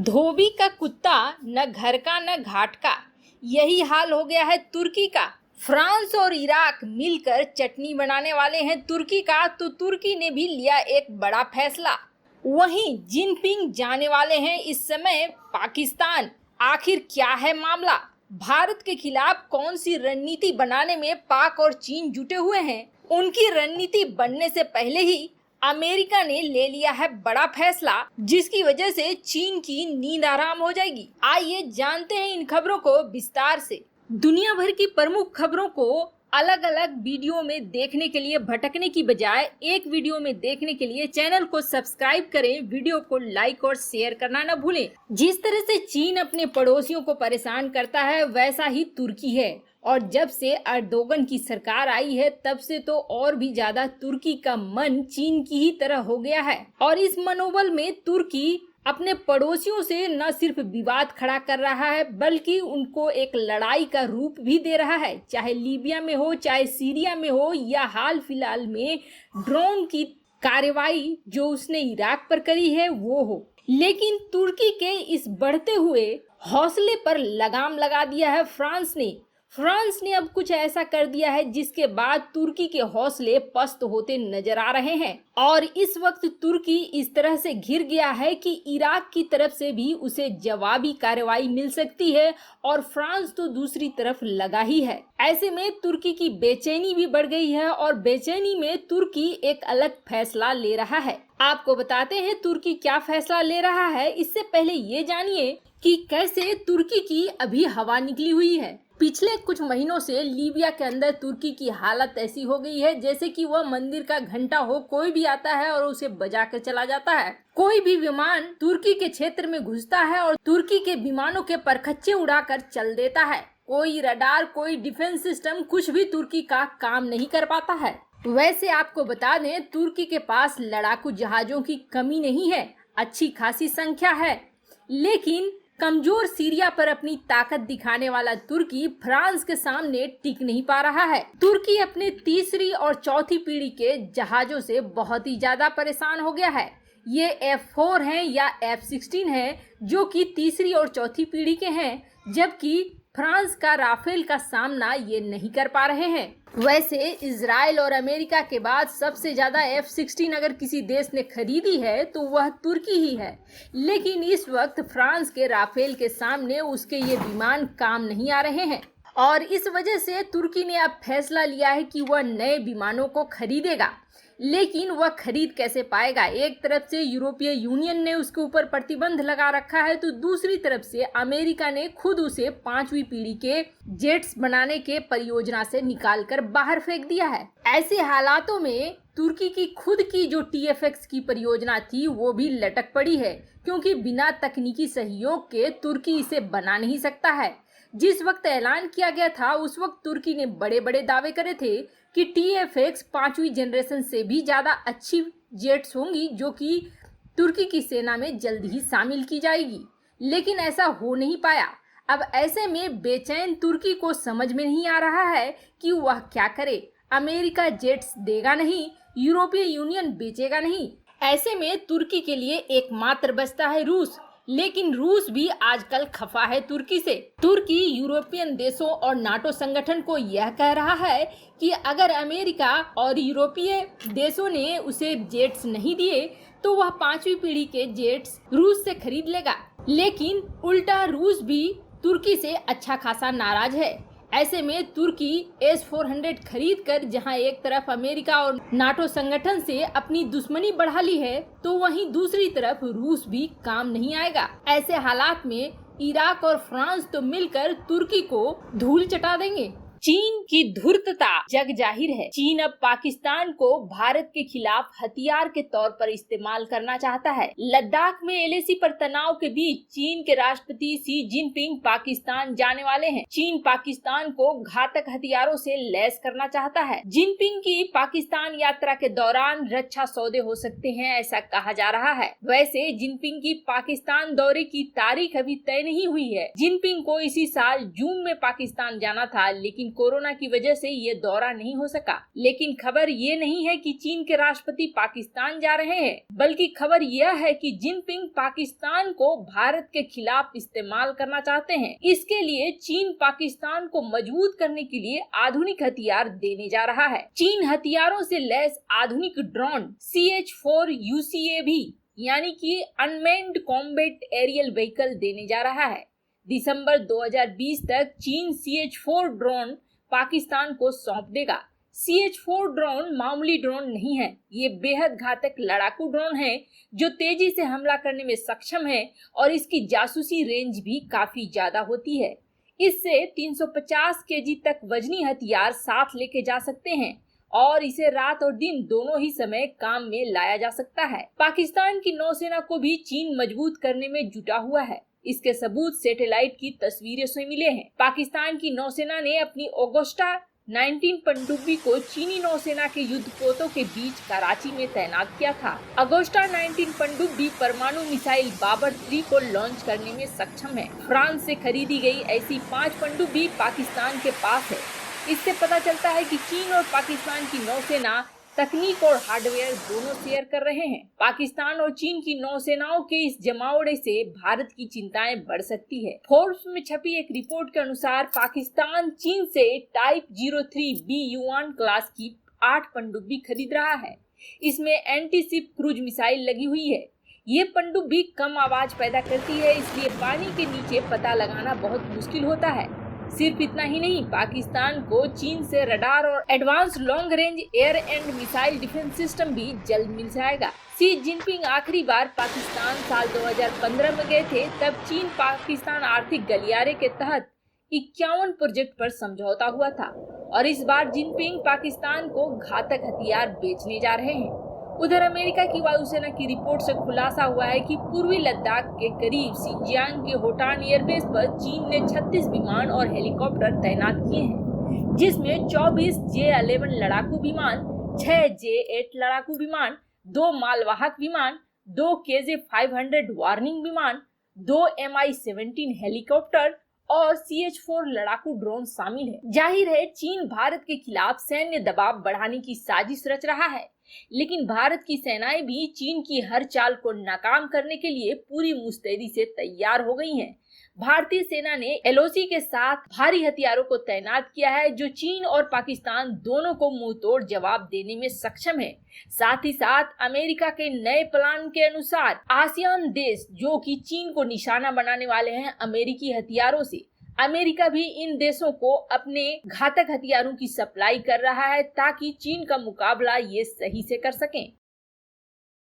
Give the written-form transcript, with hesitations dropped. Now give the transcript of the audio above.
धोबी का कुत्ता न घर का न घाट का, यही हाल हो गया है तुर्की का। फ्रांस और इराक मिलकर चटनी बनाने वाले हैं तुर्की का, तो तुर्की ने भी लिया एक बड़ा फैसला। वहीं जिनपिंग जाने वाले हैं इस समय पाकिस्तान। आखिर क्या है मामला? भारत के खिलाफ कौन सी रणनीति बनाने में पाक और चीन जुटे हुए हैं? उनकी रणनीति बनने से पहले ही अमेरिका ने ले लिया है बड़ा फैसला, जिसकी वजह से चीन की नींद आराम हो जाएगी। आइए जानते हैं इन खबरों को विस्तार से। दुनिया भर की प्रमुख खबरों को अलग अलग वीडियो में देखने के लिए भटकने की बजाय एक वीडियो में देखने के लिए चैनल को सब्सक्राइब करें, वीडियो को लाइक और शेयर करना न भूलें। जिस तरह से चीन अपने पड़ोसियों को परेशान करता है, वैसा ही तुर्की है। और जब से अर्दोगन की सरकार आई है, तब से तो और भी ज्यादा तुर्की का मन चीन की ही तरह हो गया है। और इस मनोबल में तुर्की अपने पड़ोसियों से न सिर्फ विवाद खड़ा कर रहा है, बल्कि उनको एक लड़ाई का रूप भी दे रहा है। चाहे लीबिया में हो, चाहे सीरिया में हो, या हाल फिलहाल में ड्रोन की कार्रवाई जो उसने इराक पर करी है वो हो। लेकिन तुर्की के इस बढ़ते हुए हौसले पर लगाम लगा दिया है फ्रांस ने अब कुछ ऐसा कर दिया है जिसके बाद तुर्की के हौसले पस्त होते नजर आ रहे हैं। और इस वक्त तुर्की इस तरह से घिर गया है कि इराक की तरफ से भी उसे जवाबी कार्रवाई मिल सकती है, और फ्रांस तो दूसरी तरफ लगा ही है। ऐसे में तुर्की की बेचैनी भी बढ़ गई है, और बेचैनी में तुर्की एक अलग फैसला ले रहा है। आपको बताते हैं तुर्की क्या फैसला ले रहा है। इससे पहले ये जानिए कि कैसे तुर्की की अभी हवा निकली हुई है। पिछले कुछ महीनों से लीबिया के अंदर तुर्की की हालत ऐसी हो गई है जैसे कि वह मंदिर का घंटा हो, कोई भी आता है और उसे बजा कर चला जाता है। कोई भी विमान तुर्की के क्षेत्र में घुसता है और तुर्की के विमानों के परखच्चे उड़ाकर चल देता है। कोई रडार, कोई डिफेंस सिस्टम, कुछ भी तुर्की का काम नहीं कर पाता है। वैसे आपको बता दें, तुर्की के पास लड़ाकू जहाजों की कमी नहीं है, अच्छी खासी संख्या है। लेकिन कमजोर सीरिया पर अपनी ताकत दिखाने वाला तुर्की फ्रांस के सामने टिक नहीं पा रहा है। तुर्की अपने तीसरी और चौथी पीढ़ी के जहाजों से बहुत ही ज्यादा परेशान हो गया है। ये F4 हैं या F16 हैं, जो कि तीसरी और चौथी पीढ़ी के हैं, जबकि फ्रांस का राफेल का सामना ये नहीं कर पा रहे हैं। वैसे इजराइल और अमेरिका के बाद सबसे ज्यादा F16 अगर किसी देश ने खरीदी है तो वह तुर्की ही है। लेकिन इस वक्त फ्रांस के राफेल के सामने उसके ये विमान काम नहीं आ रहे हैं, और इस वजह से तुर्की ने अब फैसला लिया है कि वह नए विमानों को खरीदेगा। लेकिन वह खरीद कैसे पाएगा? एक तरफ से यूरोपीय यूनियन ने उसके ऊपर प्रतिबंध लगा रखा है, तो दूसरी तरफ से अमेरिका ने खुद उसे 5वीं पीढ़ी के जेट्स बनाने के परियोजना से निकालकर बाहर फेंक दिया है। ऐसे हालातों में तुर्की की खुद की जो TFX की परियोजना थी वो भी लटक पड़ी है, क्योंकि बिना तकनीकी सहयोग के तुर्की इसे बना नहीं सकता है। जिस वक्त ऐलान किया गया था उस वक्त तुर्की ने बड़े बड़े दावे करे थे कि TFX 5वीं जनरेशन से भी ज्यादा अच्छी जेट्स होंगी, जो कि तुर्की की सेना में जल्द ही शामिल की जाएगी। लेकिन ऐसा हो नहीं पाया। अब ऐसे में बेचैन तुर्की को समझ में नहीं आ रहा है कि वह क्या करे। अमेरिका जेट्स देगा नहीं, यूरोपीय यूनियन बेचेगा नहीं। ऐसे में तुर्की के लिए एकमात्र बचता है रूस। लेकिन रूस भी आजकल खफा है तुर्की से। तुर्की यूरोपियन देशों और नाटो संगठन को यह कह रहा है कि अगर अमेरिका और यूरोपीय देशों ने उसे जेट्स नहीं दिए तो वह 5वीं पीढ़ी के जेट्स रूस से खरीद लेगा। लेकिन उल्टा रूस भी तुर्की से अच्छा खासा नाराज है। ऐसे में तुर्की S-400 खरीद कर जहां एक तरफ अमेरिका और नाटो संगठन से अपनी दुश्मनी बढ़ा ली है, तो वहीं दूसरी तरफ रूस भी काम नहीं आएगा। ऐसे हालात में इराक और फ्रांस तो मिलकर तुर्की को धूल चटा देंगे। चीन की धूर्तता जग जाहिर है। चीन अब पाकिस्तान को भारत के खिलाफ हथियार के तौर पर इस्तेमाल करना चाहता है। लद्दाख में LAC पर तनाव के बीच चीन के राष्ट्रपति शी जिनपिंग पाकिस्तान जाने वाले हैं। चीन पाकिस्तान को घातक हथियारों से लैस करना चाहता है। जिनपिंग की पाकिस्तान यात्रा के दौरान रक्षा सौदे हो सकते हैं, ऐसा कहा जा रहा है। वैसे जिनपिंग की पाकिस्तान दौरे की तारीख अभी तय नहीं हुई है। जिनपिंग को इसी साल जून में पाकिस्तान जाना था, लेकिन कोरोना की वजह से ये दौरा नहीं हो सका। लेकिन खबर ये नहीं है कि चीन के राष्ट्रपति पाकिस्तान जा रहे हैं, बल्कि खबर यह है कि जिनपिंग पाकिस्तान को भारत के खिलाफ इस्तेमाल करना चाहते हैं। इसके लिए चीन पाकिस्तान को मजबूत करने के लिए आधुनिक हथियार देने जा रहा है। चीन हथियारों से लैस आधुनिक ड्रोन CH-4 UCAV यानी कि अनमैन्ड कॉम्बैट एरियल व्हीकल देने जा रहा है। दिसंबर 2020 तक चीन CH-4 ड्रोन पाकिस्तान को सौंप देगा। CH-4 ड्रोन मामूली ड्रोन नहीं है, ये बेहद घातक लड़ाकू ड्रोन है जो तेजी से हमला करने में सक्षम है और इसकी जासूसी रेंज भी काफी ज्यादा होती है। इससे 350 केजी तक वजनी हथियार साथ लेके जा सकते हैं और इसे रात और दिन दोनों ही समय काम में लाया जा सकता है। पाकिस्तान की नौसेना को भी चीन मजबूत करने में जुटा हुआ है। इसके सबूत सैटेलाइट की तस्वीरों से मिले हैं। पाकिस्तान की नौसेना ने अपनी अगोस्टा 19 पनडुब्बी को चीनी नौसेना के युद्धपोतों के बीच कराची में तैनात किया था। अगोस्टा 19 पनडुब्बी परमाणु मिसाइल बाबर 3 को लॉन्च करने में सक्षम है। फ्रांस से खरीदी गई ऐसी 5 पनडुब्बी पाकिस्तान के पास है। इससे पता चलता है कि चीन और पाकिस्तान की नौसेना तकनीक और हार्डवेयर दोनों शेयर कर रहे हैं। पाकिस्तान और चीन की नौसेनाओं के इस जमावड़े से भारत की चिंताएं बढ़ सकती है। फोर्ब्स में छपी एक रिपोर्ट के अनुसार पाकिस्तान चीन से टाइप 03B युआन क्लास की 8 पनडुब्बी खरीद रहा है। इसमें एंटी शिप क्रूज मिसाइल लगी हुई है। ये पनडुब्बी कम आवाज पैदा करती है, इसलिए पानी के नीचे पता लगाना बहुत मुश्किल होता है। सिर्फ इतना ही नहीं, पाकिस्तान को चीन से रडार और advance long range air and missile defence system भी जल्द मिल जाएगा। शी जिनपिंग आखिरी बार पाकिस्तान साल 2015 में गए थे, तब चीन पाकिस्तान आर्थिक गलियारे के तहत 51 प्रोजेक्ट पर समझौता हुआ था और इस बार जिनपिंग पाकिस्तान को घातक हथियार बेचने जा रहे हैं। उधर अमेरिका की वायुसेना की रिपोर्ट से खुलासा हुआ है कि पूर्वी लद्दाख के करीब सिंजियांग के होटान एयरबेस पर चीन ने 36 विमान और हेलीकॉप्टर तैनात किए हैं, जिसमें 24 J-11 लड़ाकू विमान, 6 J-8 लड़ाकू विमान, 2 मालवाहक विमान, 2 KJ-500 वार्निंग विमान, 2 Mi-17 हेलीकॉप्टर और CH-4 लड़ाकू ड्रोन शामिल है। जाहिर है चीन भारत के खिलाफ सैन्य दबाव बढ़ाने की साजिश रच रहा है, लेकिन भारत की सेनाएं भी चीन की हर चाल को नाकाम करने के लिए पूरी मुस्तैदी से तैयार हो गई हैं। भारतीय सेना ने LOC के साथ भारी हथियारों को तैनात किया है, जो चीन और पाकिस्तान दोनों को मुंहतोड़ जवाब देने में सक्षम है। साथ ही साथ अमेरिका के नए प्लान के अनुसार आसियान देश, जो कि चीन को निशाना बनाने वाले हैं अमेरिकी हथियारों से, अमेरिका भी इन देशों को अपने घातक हथियारों की सप्लाई कर रहा है ताकि चीन का मुकाबला ये सही से कर सकें।